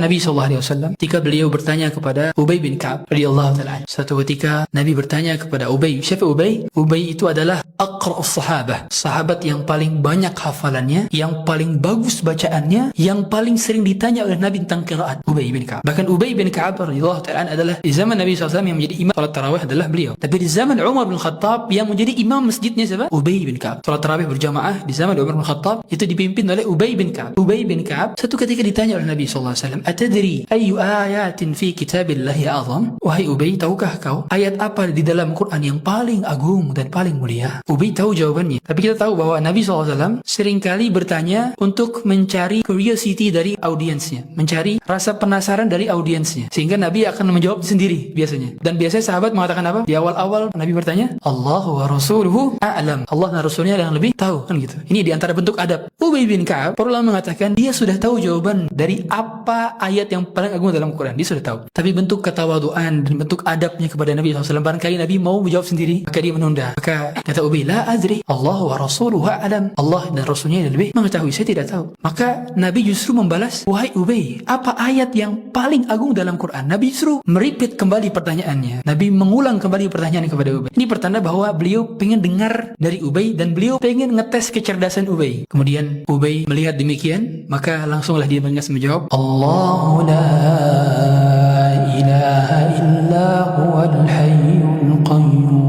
Nabi SAW ketika beliau bertanya kepada Ubay bin Ka'ab radhiyallahu taala. Suatu ketika Nabi bertanya kepada Ubay. Siapa Ubay? Ubay itu adalah aqra'us sahabah, sahabat yang paling banyak hafalannya, yang paling bagus bacaannya, yang paling sering ditanya oleh Nabi tentang qiraat. Ubay bin Ka'ab. Bahkan Ubay bin Ka'ab radhiyallahu taala adalah di zaman Nabi SAW yang menjadi imam salat tarawih adalah beliau. Tapi di zaman Umar bin Khattab yang menjadi imam masjidnya siapa? Ubay bin Ka'ab. Salat tarawih berjamaah di zaman Umar bin Khattab itu dipimpin oleh Ubay bin Ka'ab. Ubay bin Ka'ab satu ketika ditanya oleh Nabi SAW, "Atadri ayu ayatin fi kitabillahi azam?" Wahai Ubay, tahukah kau ayat apa di dalam Quran yang paling agung dan paling mulia? Ubay tahu jawabannya. Tapi kita tahu bahwa Nabi SAW seringkali bertanya untuk mencari curiosity dari audiensnya, mencari rasa penasaran dari audiensnya, sehingga Nabi akan menjawab sendiri biasanya. Dan biasanya sahabat mengatakan apa? Di awal-awal Nabi bertanya, "Allahu wa rasuluhu a'lam." Allah dan Rasulnya yang lebih tahu, kan gitu. Ini di antara bentuk adab. Ubay bin Ka'ab perlu mengatakan dia sudah tahu jawaban dari apa ayat yang paling agung dalam Quran. Dia sudah tahu. Tapi bentuk ketawaduan dan bentuk adabnya kepada Nabi SAW, barangkali Nabi mau menjawab sendiri, maka dia menunda. Maka kata Ubay, "La adri, Allah wa rasuluhu a'lam." Allah dan Rasulnya yang lebih mengetahui, saya tidak tahu. Maka Nabi justru membalas, "Wahai Ubay, apa ayat yang paling agung dalam Quran?" Nabi justru merepeat kembali pertanyaannya. Nabi mengulang kembali pertanyaan kepada Ubay. Ini pertanda bahwa beliau pengen dengar dari Ubay dan beliau pengen ngetes kecerdasan Ubay. Kemudian Ubay melihat demikian, maka langsunglah dia menjawab, "Allahu la ilaha illa huwal hayyul qayyum."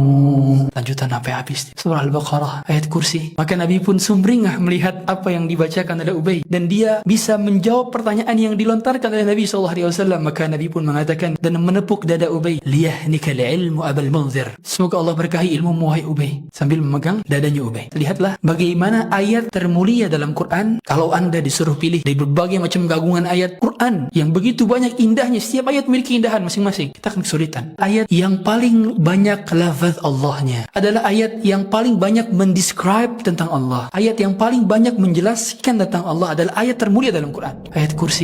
Lanjutan sampai habis surah Al-Baqarah, ayat kursi. Maka Nabi pun sumringah melihat apa yang dibacakan oleh Ubay, dan dia bisa menjawab pertanyaan yang dilontarkan oleh Nabi SAW. Maka Nabi pun mengatakan dan menepuk dada Ubay, "Liyahnikal ilmu abal munzir." Semoga Allah berkahi ilmu wahai Ubay, sambil memegang dadanya Ubay. Lihatlah bagaimana ayat termulia dalam Quran. Kalau Anda disuruh pilih dari berbagai macam gabungan ayat Quran yang begitu banyak indahnya, setiap ayat memiliki indahan masing-masing, kita akan kesulitan. Ayat yang paling banyak lafaz Allahnya adalah ayat yang paling banyak mendescribe tentang Allah. Ayat yang paling banyak menjelaskan tentang Allah adalah ayat termulia dalam Quran, ayat kursi.